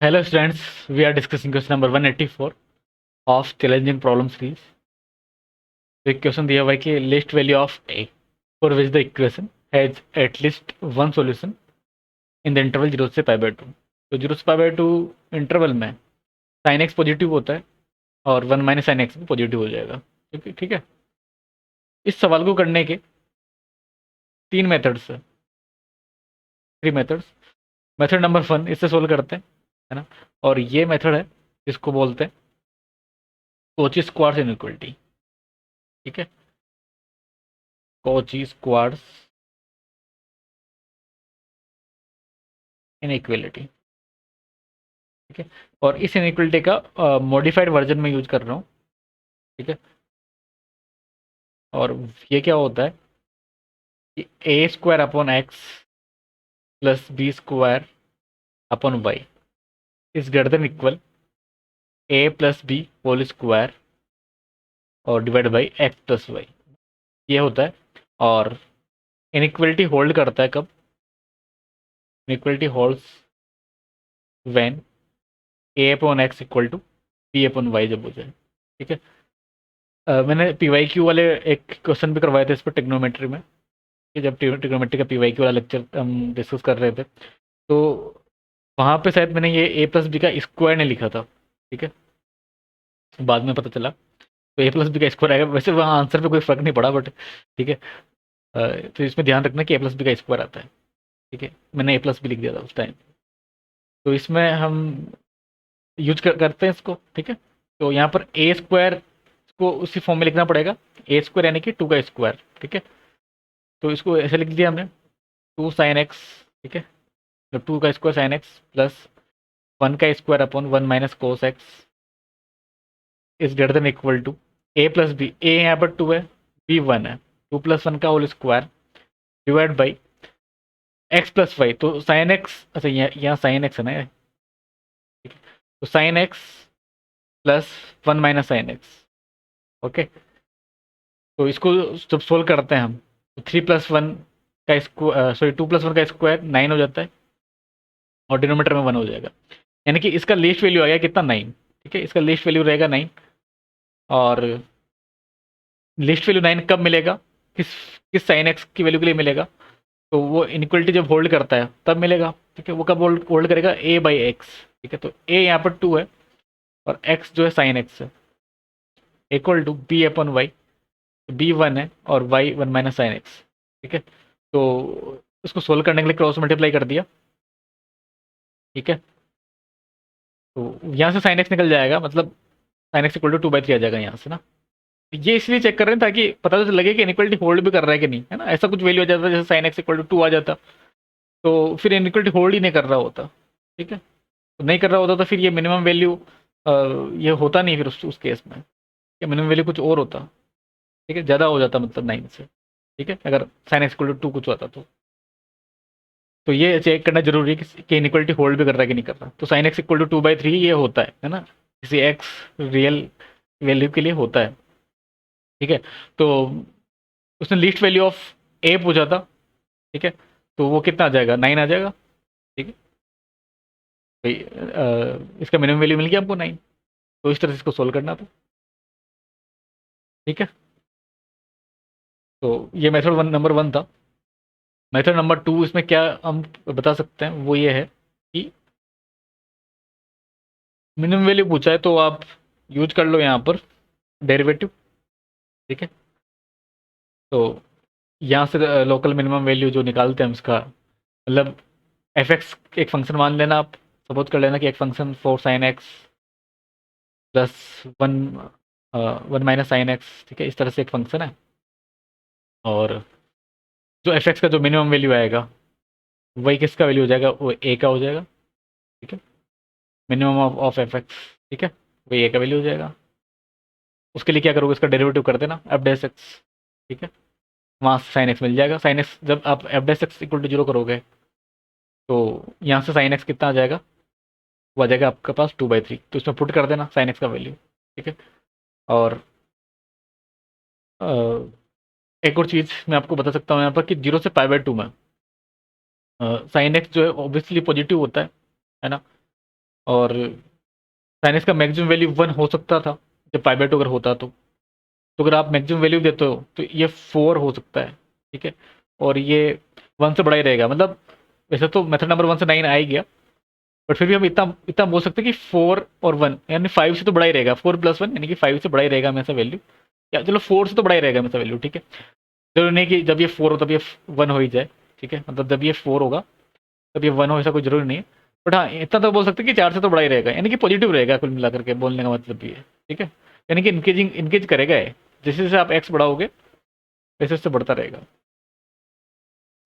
Hello students, we are discussing question number 184 of challenging problem series. तो एक question दिया हुआ है कि least value of A for which the equation has at least one solution in the interval 0 से pi by 2। तो 0 से pi by 2 interval में साइन एक्स पॉजिटिव होता है और 1 माइनस साइन एक्स भी पॉजिटिव हो जाएगा। ठीक है। इस सवाल को करने के तीन मेथड्स है, थ्री मेथड्स। मेथड नंबर 1 इससे सोल्व करते हैं, है ना। और ये मेथड है जिसको बोलते हैं कोची स्क्वायर्स इनइक्वलिटी। ठीक है, कोची स्क्वायर्स इनइक्वलिटी। ठीक है, और इस इनइक्वलिटी का मॉडिफाइड वर्जन में यूज कर रहा हूँ। ठीक है, और ये क्या होता है कि A square upon X plus B square upon Y is greater than equal A plus B whole square और divide by x plus Y, ये होता है। और इनइक्वलिटी होल्ड करता है कब? Inequality holds when A upon X equal to B upon Y जब हो जाए। ठीक है, मैंने पी वाई क्यू वाले एक क्वेश्चन भी करवाए थे इस पर टिग्नोमेट्री में, कि जब ट्रिग्नोमेट्री का पी वाई क्यू वाला लेक्चर हम डिस्कस कर रहे थे, तो वहाँ पे शायद मैंने ये ए प्लस बी का स्क्वायर नहीं लिखा था। ठीक है, बाद में पता चला तो ए प्लस बी का स्क्वायर आएगा। वैसे वहाँ आंसर पे कोई फर्क नहीं पड़ा, बट ठीक है। तो इसमें ध्यान रखना कि ए प्लस बी का स्क्वायर आता है। ठीक है, मैंने ए प्लस बी लिख दिया था उस टाइम। तो इसमें हम यूज करते हैं इसको। ठीक है, तो यहाँ पर ए स्क्वायर को उसी फॉर्म में लिखना पड़ेगा, ए स्क्वायर यानी कि 2 का स्क्वायर। ठीक है, तो इसको ऐसे लिख दिया हमने, 2 साइन एक्स। ठीक है, तो 2 का स्क्वायर साइन एक्स प्लस 1 का square upon 1 minus cos X is greater than equal to A plus B. A यहाँ पर 2 है, बी 1 है, 2 प्लस 1 का whole square divide by x plus y. तो साइन एक्स, अच्छा यहाँ साइन एक्स है ना, ठीक है, तो sine x plus 1 minus sine x. Okay, तो इसको जब सोल्व करते हैं हम तो 3 प्लस 1 का स्क्वायर, सॉरी 2 प्लस 1 का स्क्वायर 9 हो जाता है और डिनोमीटर में 1 हो जाएगा, यानी कि इसका लीस्ट वैल्यू आ गया कितना, 9। ठीक है, इसका लीस्ट वैल्यू रहेगा 9। और लिस्ट वैल्यू 9 कब मिलेगा, किस किस साइन एक्स की वैल्यू के लिए मिलेगा? तो वो इनइक्वलिटी जब होल्ड करता है तब मिलेगा। ठीक है, वो कब होल्ड होल्ड करेगा? ए बाई एक्स। ठीक है, तो ए यहाँ पर 2 है और एक्स जो है साइन एक्स है, equal to B upon y. B 1 है और वाई 1 माइनस साइन एक्स। ठीक है, तो उसको सोल्व करने के लिए क्रॉस मल्टीप्लाई कर दिया। ठीक है, तो यहाँ से साइन एक्स निकल जाएगा, मतलब साइन एक्स इक्वल टू 2/3 आ जाएगा यहाँ से ना। ये इसलिए चेक कर रहे हैं ताकि पता तो लगे कि इनइक्वलिटी होल्ड भी कर रहा है कि नहीं, है ना। ऐसा कुछ वैल्यू आ जाता है जैसे साइन एक्स इक्वल टू 2 आ जाता, तो फिर इनइक्वलिटी होल्ड ही नहीं कर रहा होता। ठीक है, तो नहीं कर रहा होता तो फिर ये मिनिमम वैल्यू ये होता नहीं फिर उस केस में, या मिनिमम वैल्यू कुछ और होता। ठीक है, ज़्यादा हो जाता मतलब 9 से। ठीक है, अगर साइन एक्स इक्वल टू 2 कुछ होता तो ये चेक करना जरूरी है कि इनइक्वलिटी होल्ड भी कर रहा है कि नहीं कर रहा। तो साइन एक्स इक्वल टू 2/3 ये होता है ना, किसी एक्स रियल वैल्यू के लिए होता है। ठीक है, तो उसने लिस्ट वैल्यू ऑफ ए पूछा था। ठीक है, तो वो कितना आ जाएगा, 9 आ जाएगा। ठीक है भाई, इसका मिनिमम वैल्यू मिल गया आपको 9। तो इस तरह से इसको सोल्व करना था। ठीक है, तो ये मेथड नंबर 1 था। मेथड नंबर 2 इसमें क्या हम बता सकते हैं, वो ये है कि मिनिमम वैल्यू पूछा है तो आप यूज कर लो यहाँ पर डेरिवेटिव। ठीक है, तो यहाँ से लोकल मिनिमम वैल्यू जो निकालते हैं हम इसका, मतलब एफ एक्स एक फंक्शन मान लेना आप। सपोज कर लेना कि एक function 4 sign x plus 1 1 minus sine x. ठीक है, इस तरह से एक फंक्शन है। और जो एफ एक्स का जो मिनिमम वैल्यू आएगा वही किसका वैल्यू हो जाएगा, वो ए का हो जाएगा। ठीक है, मिनिमम ऑफ एफ एक्स। ठीक है, वही ए का वैल्यू हो जाएगा। उसके लिए क्या करोगे, इसका डेरिवेटिव कर देना एफ डैश एक्स। ठीक है, वहाँ से साइन एक्स मिल जाएगा। साइन एक्स जब आप f dash x equal to 0 करोगे तो यहाँ से साइन एक्स कितना आ जाएगा, वो आ जाएगा आपके पास 2/3। तो इसमें पुट कर देना साइन एक्स का वैल्यू। ठीक है, और अ, एक और चीज़ मैं आपको बता सकता हूँ यहाँ पर कि 0 से π/2 में साइन एक्स जो है ऑब्वियसली पॉजिटिव होता है ना। और साइन एक्स का मैक्सिमम वैल्यू 1 हो सकता था जब पाई बाय 2 अगर होता तो अगर आप मैक्सिमम वैल्यू देते हो तो ये 4 हो सकता है, ठीक है। और ये 1 से बड़ा ही रहेगा, मतलब वैसे तो मेथड नंबर 1 से 9 आ ही गया, बट फिर भी हम इतना इतना बोल सकते हैं कि 4 और 1 यानी 5 से तो बड़ा ही रहेगा, 4+1 यानी कि 5 से बड़ा ही रहेगा हमेशा वैल्यू, या चलो 4 से तो बड़ा ही रहेगा हमेशा वैल्यू, ठीक है। जरूरी नहीं कि जब ये 4 हो तब ये 1 हो ही जाए, ठीक है, मतलब जब ये 4 होगा तब ये 1 हो, ऐसा कोई जरूरी नहीं है। बट हाँ, इतना तो बोल सकते हैं कि 4 से तो बड़ा ही रहेगा, यानी कि पॉजिटिव रहेगा कुल मिलाकर के, बोलने का मतलब भी है, ठीक है। यानी कि इंकेज करेगा है, जैसे जैसे आप एक्स बढ़ाओगे वैसे वैसे बढ़ता रहेगा,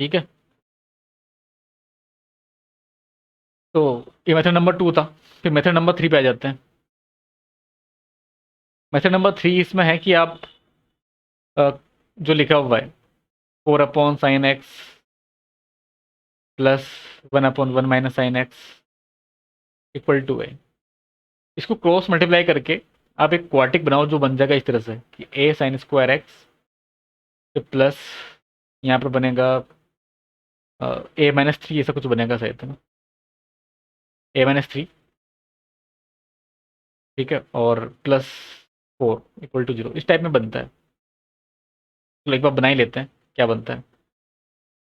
ठीक है। तो ये मेथड नंबर 2 था। फिर मेथड नंबर 3 पे आ जाते हैं। मेथड नंबर 3 इसमें है कि आप जो लिखा हुआ है 4/sin x plus 1/1 minus sine x equal to है, इसको क्रॉस मल्टीप्लाई करके आप एक क्वार्टिक बनाओ जो बन जाएगा इस तरह से कि a sin² x प्लस यहाँ पर बनेगा a-3, ऐसा कुछ बनेगा शायद, है ना, a-3, ठीक है, और प्लस 4 इक्वल टू 0, इस टाइप में बनता है। तो एक बार बना ही लेते हैं क्या बनता है।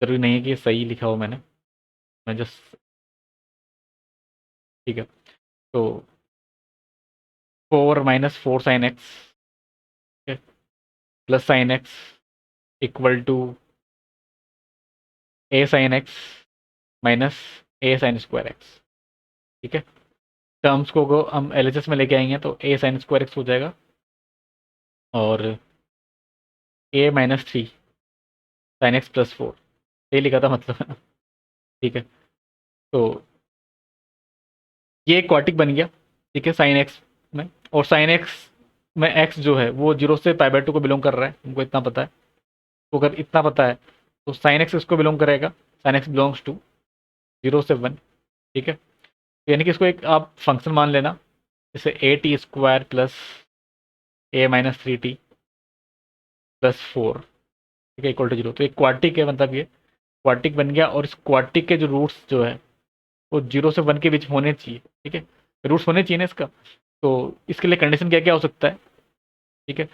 जरूरी नहीं है कि ये सही लिखा हो मैंने, मैं जस्ट, ठीक है। तो 4 - 4 sin x plus sine x equal to a sin x minus a sin²x, ठीक है। टर्म्स को हम एलएचएस में लेके आएंगे तो a sin² x हो जाएगा, और a-3 sin x + 4, ये लिखा था मतलब, है ना, ठीक है। तो ये क्वाटिक बन गया, ठीक है, साइन एक्स में। और साइन एक्स में एक्स जो है वो 0 से π/2 को बिलोंग कर रहा है, हमको इतना पता है। तो अगर इतना पता है तो साइन एक्स इसको बिलोंग करेगा, साइन एक्स बिलोंग्स टू 0 से 1, ठीक है। तो यानी कि इसको एक आप फंक्शन मान लेना, जैसे a t² प्लस a-3t + 4, ठीक है, इक्वल टू 0। तो एक क्वार्टिक है, मतलब ये क्वार्टिक बन गया। और इस क्वार्टिक के जो रूट्स जो है वो 0 से 1 के बीच होने चाहिए, ठीक है, रूट्स होने चाहिए ना इसका। तो इसके लिए कंडीशन क्या क्या हो सकता है, ठीक है।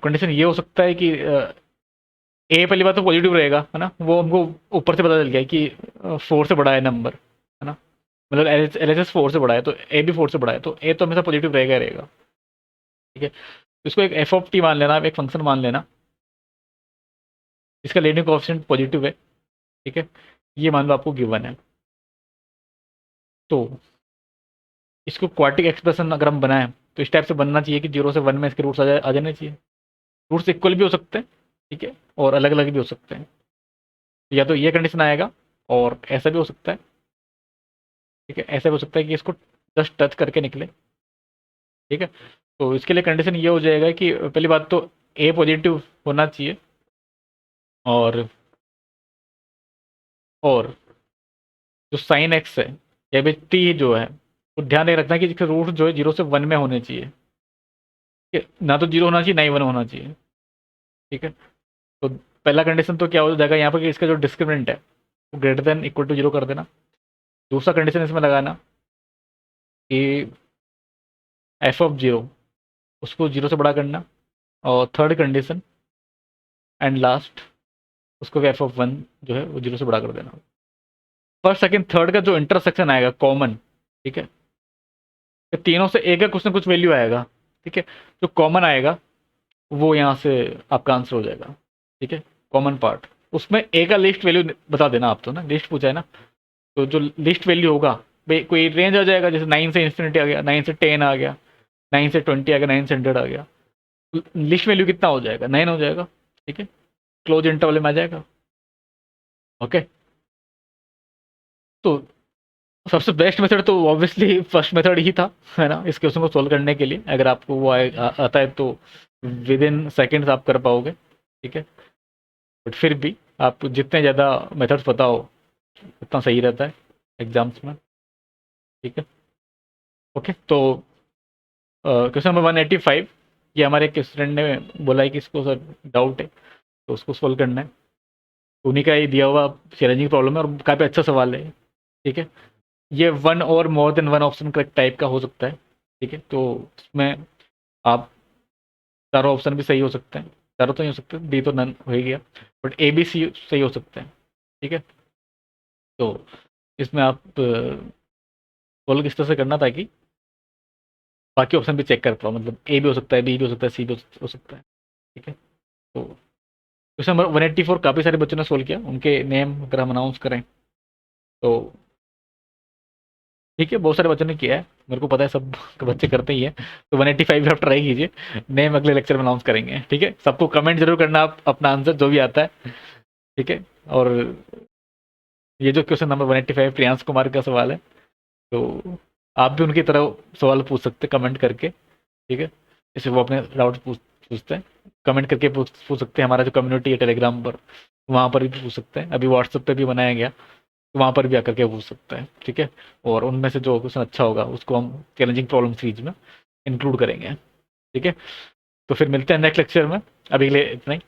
कंडीशन ये हो सकता है कि ए पहली बात तो पॉजिटिव रहेगा, है ना, वो हमको ऊपर से पता चल गया कि 4 से बड़ा है नंबर, है ना, मतलब एल एच एस 4 से बड़ा है तो ए भी 4 से बड़ा है, तो ए तो हमेशा पॉजिटिव रहेगा ही रहेगा, ठीक है। तो इसको एक एफ ऑफ टी मान लेना, एक फंक्शन मान लेना, इसका लीडिंग कोएफिशिएंट पॉजिटिव है, ठीक है, ये मान लो आपको गिवन है। तो इसको क्वार्टिक एक्सप्रेशन अगर हम बनाएं तो इस टाइप से बनना चाहिए कि 0 से 1 में इसके रूट्स आ जाने चाहिए। रूट्स इक्वल भी हो सकते हैं, ठीक है, और अलग अलग भी हो सकते हैं। या तो ये कंडीशन आएगा, और ऐसा भी हो सकता है, ठीक है, ऐसा भी हो सकता है कि इसको जस्ट टच करके निकले, ठीक है। तो इसके लिए कंडीशन ये हो जाएगा कि पहली बात तो ए पॉजिटिव होना चाहिए, और और जो साइन एक्स है या भी टी जो है, तो ध्यान ये रखना कि इसके रूट जो है 0 से 1 में होने चाहिए, ठीक है? ना तो 0 होना चाहिए ना ही 1 होना चाहिए, ठीक है। तो पहला कंडीशन तो क्या हो जाएगा यहाँ पर कि इसका जो डिस्क्रिमिनेंट है वो >= 0 कर देना। दूसरा कंडीशन इसमें लगाना कि f(0) उसको 0 से बड़ा करना। और थर्ड कंडीशन एंड लास्ट, उसको भी f(1) जो है वो 0 से बड़ा कर देना। फर्स्ट सेकंड थर्ड का जो इंटरसेक्शन आएगा कॉमन, ठीक है, ये तीनों से एक का कुछ ना कुछ वैल्यू आएगा, ठीक है। जो कॉमन आएगा वो यहाँ से आपका आंसर हो जाएगा, ठीक है, कॉमन पार्ट। उसमें ए का लिस्ट वैल्यू बता देना, आप तो ना लिस्ट पूछा है ना, तो जो लिस्ट वैल्यू होगा भाई कोई रेंज आ जाएगा, जैसे 9 से इन्फिनिटी आ गया, 9 से 10 आ गया, 9 से 20 आ गया, 9 से 100 आ गया, लिस्ट वैल्यू कितना हो जाएगा, 9 हो जाएगा, ठीक है, क्लोज इंटरवल में आ जाएगा, ओके। तो सबसे बेस्ट मेथड तो ऑब्वियसली फर्स्ट मेथड ही था, है ना, इस क्वेश्चन को सोल्व करने के लिए। अगर आपको वो आता है तो विद इन सेकेंड्स आप कर पाओगे, ठीक है। बट फिर भी आप जितने ज़्यादा मेथड्स पता हो उतना सही रहता है एग्जाम्स में, ठीक है, ओके। तो क्वेश्चन नंबर 185, ये हमारे एक स्टूडेंट ने बोला है कि इसको सर डाउट है तो उसको सोल्व करना है। उन्हीं का ही दिया हुआ चैलेंजिंग प्रॉब्लम है और काफ़ी अच्छा सवाल है, ठीक है। ये वन और more than one option correct type का हो सकता है। ठीक है, तो इसमें आप चारों ऑप्शन भी सही हो सकते हैं। चारों तो नहीं हो सकते, डी तो नन हो ही गया, बट ए बी सी सही हो सकते हैं। ठीक है, तो इसमें आप सोल्व किस तरह से करना, ताकि बाकी ऑप्शन भी चेक कर पाओ, मतलब ए भी हो सकता है, बी भी हो सकता है, सी भी हो सकता है। ठीक है, तो क्वेश्चन नंबर 184 काफ़ी सारे बच्चों ने सोल्व किया, उनके नेम अगर हम अनाउंस करें तो ठीक है, बहुत सारे बच्चों ने किया है, मेरे को पता है सब बच्चे करते ही है। तो 185 आप ट्राई कीजिए, नेम अगले लेक्चर में अनाउंस करेंगे। ठीक है, सबको कमेंट जरूर करना आप अपना आंसर जो भी आता है। ठीक है, और ये जो क्वेश्चन नंबर 185 प्रियांश कुमार का सवाल है, तो आप भी उनकी तरह सवाल पूछ सकते हैं कमेंट करके। ठीक है, जैसे वो अपने डाउट पूछते हैं, कमेंट करके पूछ सकते हैं। हमारा जो कम्युनिटी है टेलीग्राम पर, वहाँ पर भी पूछ सकते हैं, अभी व्हाट्सएप पे भी बनाया गया, तो वहाँ पर भी आकर के पूछ सकते हैं। ठीक है, और उनमें से जो क्वेश्चन अच्छा होगा उसको हम चैलेंजिंग प्रॉब्लम सीरीज में इंक्लूड करेंगे। ठीक है, तो फिर मिलते हैं नेक्स्ट लेक्चर में, अभी के लिए इतना ही।